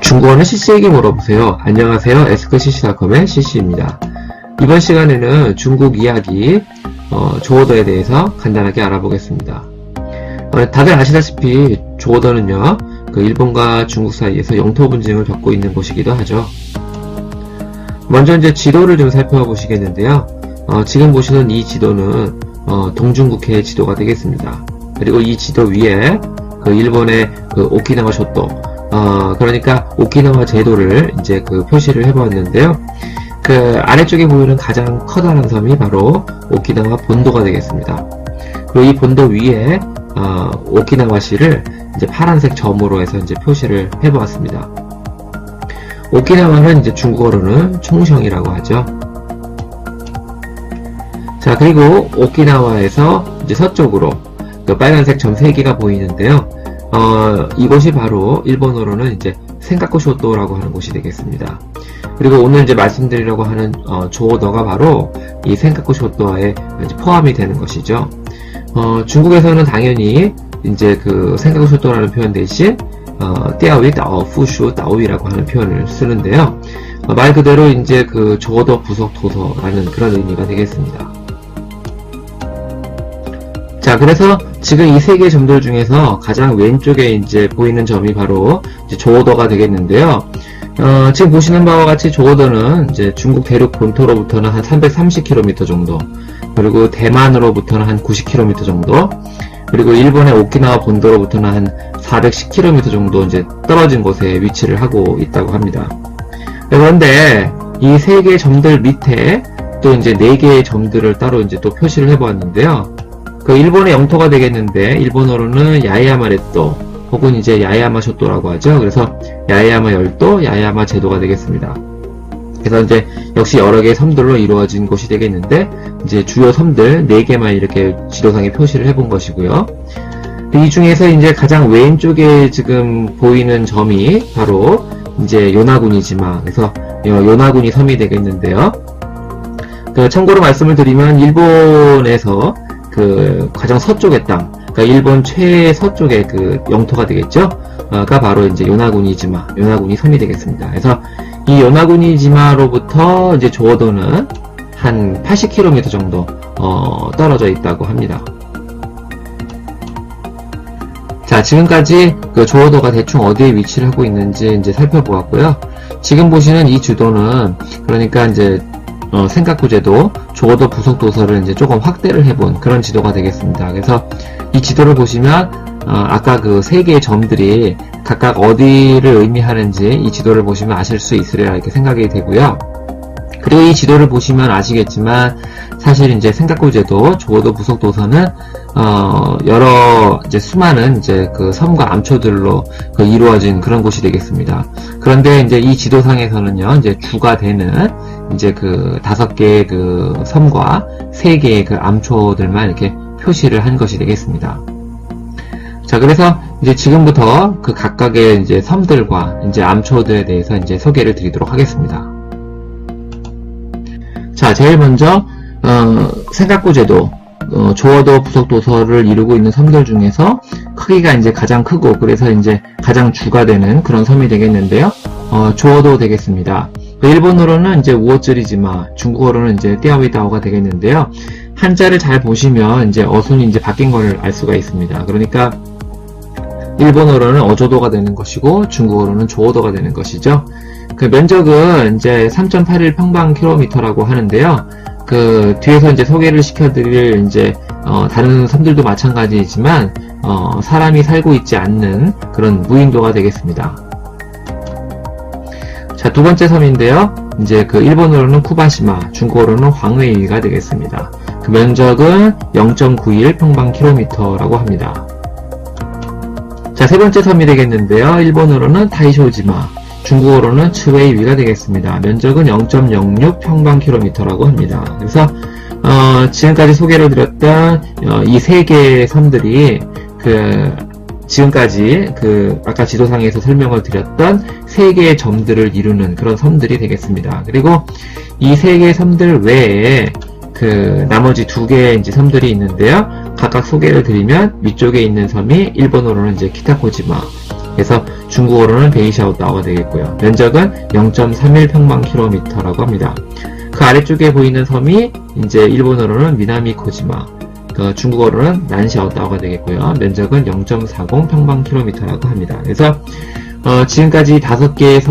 중국어는 CC에게 물어보세요. 안녕하세요. 에스크CC.com의 CC입니다. 이번 시간에는 중국 이야기 조어더에 대해서 간단하게 알아보겠습니다. 다들 아시다시피 조어더는요, 일본과 중국 사이에서 영토 분쟁을 겪고 있는 곳이기도 하죠. 먼저 이제 지도를 좀 살펴보시겠는데요. 지금 보시는 이 지도는 동중국해의 지도가 되겠습니다. 그리고 이 지도 위에 일본의 오키나와 쇼도, 그러니까 오키나와 제도를 이제 표시를 해보았는데요. 아래쪽에 보이는 가장 커다란 섬이 바로 오키나와 본도가 되겠습니다. 그리고 이 본도 위에 오키나와시를 이제 파란색 점으로 해서 이제 표시를 해보았습니다. 오키나와는 이제 중국어로는 총성이라고 하죠. 자, 그리고 오키나와에서 이제 서쪽으로 빨간색 점 3개가 보이는데요. 이곳이 바로 일본어로는 이제 센카쿠 쇼도라고 하는 곳이 되겠습니다. 그리고 오늘 이제 말씀드리려고 하는 조어더가 바로 이 센카쿠 쇼도에 포함이 되는 것이죠. 중국에서는 당연히 이제 센카쿠 쇼도라는 표현 대신 띠아위 따오, 푸슈 따오이라고 하는 표현을 쓰는데요. 말 그대로 이제 조어더 부속 도서라는 그런 의미가 되겠습니다. 자, 그래서 지금 이 세 개의 점들 중에서 가장 왼쪽에 이제 보이는 점이 바로 이제 조어더가 되겠는데요. 지금 보시는 바와 같이 조어더는 이제 중국 대륙 본토로부터는 한 330km 정도, 그리고 대만으로부터는 한 90km 정도, 그리고 일본의 오키나와 본도로부터는 한 410km 정도 이제 떨어진 곳에 위치를 하고 있다고 합니다. 그런데 이 세 개의 점들 밑에 또 이제 4개의 점들을 따로 이제 또 표시를 해보았는데요. 일본의 영토가 되겠는데, 일본어로는 야에야마 렛도 혹은 이제 야에야마 쇼도라고 하죠. 그래서 야에야마 열도, 야에야마 제도가 되겠습니다. 그래서 이제 역시 여러 개의 섬들로 이루어진 곳이 되겠는데, 이제 주요 섬들 4개만 이렇게 지도상에 표시를 해본 것이고요. 이 중에서 이제 가장 왼쪽에 지금 보이는 점이 바로 이제 요나구니지마, 그래서 요나구니 섬이 되겠는데요. 참고로 말씀을 드리면 일본에서 가장 서쪽의 땅, 그러니까 일본 최서쪽의 영토가 되겠죠? 가 바로 이제 요나구니지마, 요나구니 섬이 되겠습니다. 그래서 이 요나구니지마로부터 이제 조어도는 한 80km 정도, 떨어져 있다고 합니다. 자, 지금까지 조어도가 대충 어디에 위치를 하고 있는지 이제 살펴보았고요. 지금 보시는 이 지도는, 그러니까 이제 센카쿠 제도, 조어더 부속 도서를 이제 조금 확대를 해본 그런 지도가 되겠습니다. 그래서 이 지도를 보시면 아까 세 개의 점들이 각각 어디를 의미하는지 이 지도를 보시면 아실 수 있으리라 이렇게 생각이 되고요. 그리고 이 지도를 보시면 아시겠지만 사실 이제 센카쿠 제도, 조어더 부속 도서는 여러 이제 수많은 이제 섬과 암초들로 이루어진 그런 곳이 되겠습니다. 그런데 이제 이 지도상에서는요, 이제 주가 되는 이제 5개의 섬과 3개의 암초들만 이렇게 표시를 한 것이 되겠습니다. 자, 그래서 이제 지금부터 각각의 이제 섬들과 이제 암초들에 대해서 이제 소개를 드리도록 하겠습니다. 자, 제일 먼저 센카쿠 제도, 조어더 부속 도서를 이루고 있는 섬들 중에서 크기가 이제 가장 크고, 그래서 이제 가장 주가 되는 그런 섬이 되겠는데요. 조어도 되겠습니다. 일본어로는 이제 우오츠리지마, 중국어로는 이제 띠아위다오가 되겠는데요. 한자를 잘 보시면 이제 어순이 이제 바뀐 걸 알 수가 있습니다. 그러니까 일본어로는 어조도가 되는 것이고, 중국어로는 조어도가 되는 것이죠. 면적은 이제 3.81 평방킬로미터라고 하는데요. 뒤에서 이제 소개를 시켜드릴 이제 다른 섬들도 마찬가지이지만 사람이 살고 있지 않는 그런 무인도가 되겠습니다. 자, 두 번째 섬인데요. 이제 일본어로는 쿠바시마, 중국어로는 황웨이가 되겠습니다. 면적은 0.91 평방킬로미터라고 합니다. 자, 세 번째 섬이 되겠는데요. 일본어로는 타이쇼지마, 중국어로는 츠웨이위가 되겠습니다. 면적은 0.06 평방킬로미터라고 합니다. 그래서 지금까지 소개를 드렸던 이 3개의 섬들이 지금까지 아까 지도상에서 설명을 드렸던 3개의 점들을 이루는 그런 섬들이 되겠습니다. 그리고 이 3개의 섬들 외에 나머지 2개의 이제 섬들이 있는데요. 각각 소개를 드리면 위쪽에 있는 섬이 일본어로는 이제 키타코지마, 그래서 중국어로는 베이샤오다오가 되겠고요. 면적은 0.31평방킬로미터라고 합니다. 그 아래쪽에 보이는 섬이 이제 일본어로는 미나미코지마, 중국어로는 난샤오다오가 되겠고요. 면적은 0.40평방킬로미터라고 합니다. 그래서 지금까지 5개의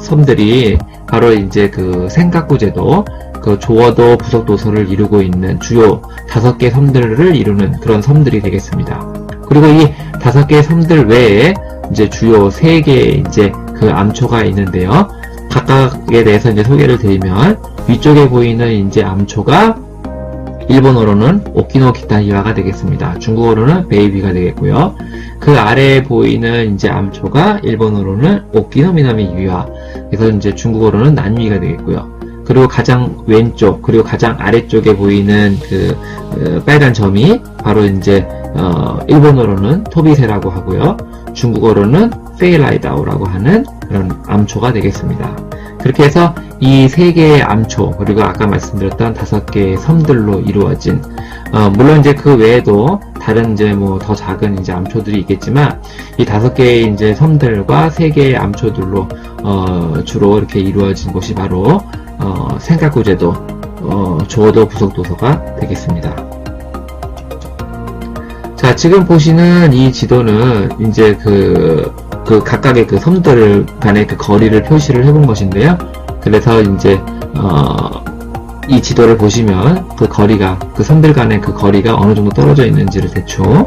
섬들이 바로 이제 그 센카쿠 제도, 그 조어도 부속도서를 이루고 있는 주요 5개 섬들을 이루는 그런 섬들이 되겠습니다. 그리고 이 5개의 섬들 외에 이제 주요 3개의 이제 그 암초가 있는데요. 각각에 대해서 이제 소개를 드리면, 위쪽에 보이는 이제 암초가 일본어로는 오키노 키타히와가 되겠습니다. 중국어로는 베이비가 되겠고요. 그 아래에 보이는 이제 암초가 일본어로는 오키노 미나미 유와, 그래서 이제 중국어로는 난위가 되겠고요. 그리고 가장 왼쪽, 그리고 가장 아래쪽에 보이는 빨간 점이 바로 이제 일본어로는 토비세라고 하고요. 중국어로는 페이라이다오라고 하는 그런 암초가 되겠습니다. 그렇게 해서 이 3개의 암초, 그리고 아까 말씀드렸던 5개의 섬들로 이루어진, 물론 이제 그 외에도 다른 이제 뭐 더 작은 이제 암초들이 있겠지만, 이 5개의 이제 섬들과 3개의 암초들로, 주로 이렇게 이루어진 곳이 바로, 센카쿠 제도, 조어도 부속도서가 되겠습니다. 자, 지금 보시는 이 지도는 이제 그 각각의 그 섬들 간의 그 거리를 표시를 해본 것인데요. 그래서 이제 이 지도를 보시면 그 거리가, 그 섬들 간의 그 거리가 어느 정도 떨어져 있는지를 대충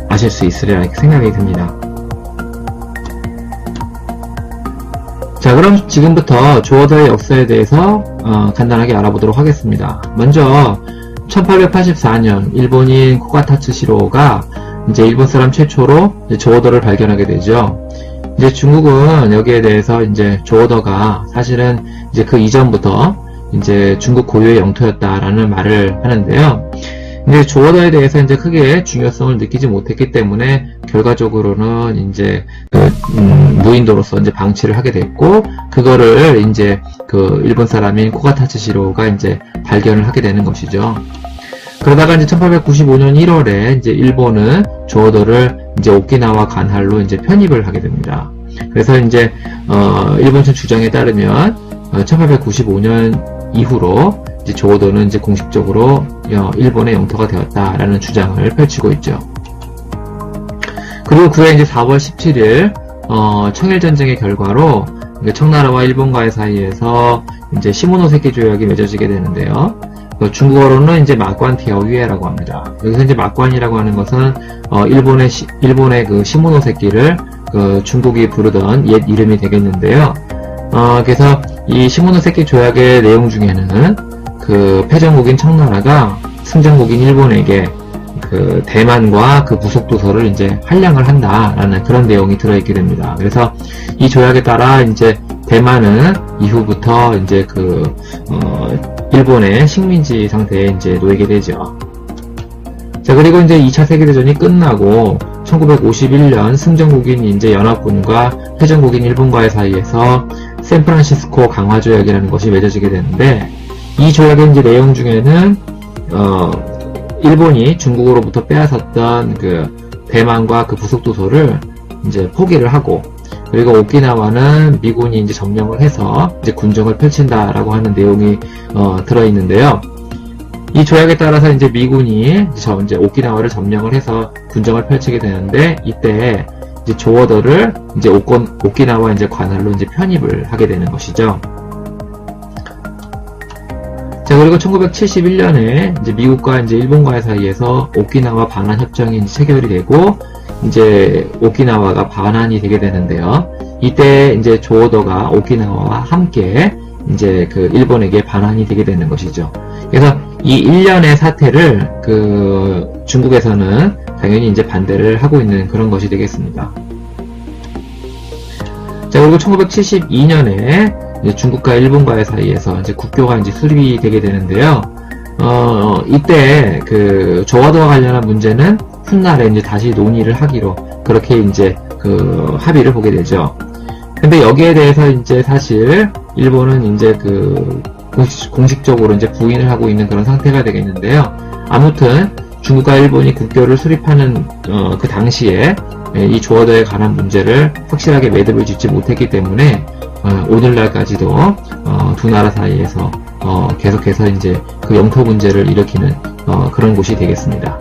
아실 수 있으리라 이렇게 생각이 듭니다. 자, 그럼 지금부터 조어도의 역사에 대해서 간단하게 알아보도록 하겠습니다. 먼저 1884년 일본인 코가타츠시로가 이제 일본 사람 최초로 조어도를 발견하게 되죠. 이제 중국은 여기에 대해서 이제 조어도가 사실은 이제 그 이전부터 이제 중국 고유의 영토였다라는 말을 하는데요. 이제 조어도에 대해서 이제 크게 중요성을 느끼지 못했기 때문에 결과적으로는 이제 무인도로서 이제 방치를 하게 됐고, 그거를 이제 그 일본 사람인 코가타츠시로가 이제 발견을 하게 되는 것이죠. 그러다가 이제 1895년 1월에 이제 일본은 조어도를 이제 오키나와 간할로 이제 편입을 하게 됩니다. 그래서 이제 일본 측 주장에 따르면 1895년 이후로 이제 조어도는 이제 공식적으로 일본의 영토가 되었다라는 주장을 펼치고 있죠. 그리고 그해 이제 4월 17일 청일전쟁의 결과로 청나라와 일본과의 사이에서 이제 시모노세키 조약이 맺어지게 되는데요. 중국어로는 이제 막관티어위에라고 합니다. 여기서 이제 막관이라고 하는 것은 일본의 그 시모노세키를 그 중국이 부르던 옛 이름이 되겠는데요. 그래서 이 시모노세키 조약의 내용 중에는 그 패전국인 청나라가 승전국인 일본에게 그 대만과 그 부속도서를 이제 할량을 한다라는 그런 내용이 들어있게 됩니다. 그래서 이 조약에 따라 이제 대만은 이후부터 이제 일본의 식민지 상태에 이제 놓이게 되죠. 자, 그리고 이제 2차 세계대전이 끝나고 1951년 승전국인 이제 연합군과 패전국인 일본과의 사이에서 샌프란시스코 강화조약이라는 것이 맺어지게 되는데, 이 조약의 이제 내용 중에는 일본이 중국으로부터 빼앗았던 그 대만과 그 부속도서를 이제 포기를 하고, 그리고 오키나와는 미군이 이제 점령을 해서 이제 군정을 펼친다라고 하는 내용이 들어있는데요. 이 조약에 따라서 이제 미군이 이제 오키나와를 점령을 해서 군정을 펼치게 되는데, 이때 이제 조어도를 이제 오키나와 이제 관할로 이제 편입을 하게 되는 것이죠. 자, 그리고 1971년에 이제 미국과 이제 일본과의 사이에서 오키나와 반환 협정이 이제 체결이 되고, 이제 오키나와가 반환이 되게 되는데요. 이때 이제 조어도가 오키나와와 함께 이제 그 일본에게 반환이 되게 되는 것이죠. 그래서 이 일련의 사태를 그 중국에서는 당연히 이제 반대를 하고 있는 그런 것이 되겠습니다. 자, 그리고 1972년에 이제 중국과 일본과의 사이에서 이제 국교가 이제 수립이 되게 되는데요. 이때 그 조어도와 관련한 문제는 훗날에 이제 다시 논의를 하기로 그렇게 이제 그 합의를 보게 되죠. 근데 여기에 대해서 이제 사실 일본은 이제 그 공식적으로 이제 부인을 하고 있는 그런 상태가 되겠는데요. 아무튼 중국과 일본이 국교를 수립하는 그 당시에 이 조어더에 관한 문제를 확실하게 매듭을 짓지 못했기 때문에 오늘날까지도 두 나라 사이에서 계속해서 이제 그 영토 문제를 일으키는 그런 곳이 되겠습니다.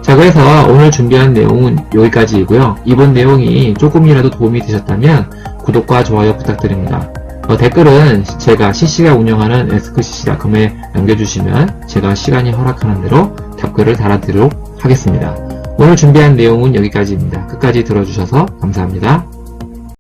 자, 그래서 오늘 준비한 내용은 여기까지이고요. 이번 내용이 조금이라도 도움이 되셨다면 구독과 좋아요 부탁드립니다. 댓글은 제가 CC가 운영하는 askcc.com에 남겨주시면 제가 시간이 허락하는 대로 답글을 달아드리도록 하겠습니다. 오늘 준비한 내용은 여기까지입니다. 끝까지 들어주셔서 감사합니다.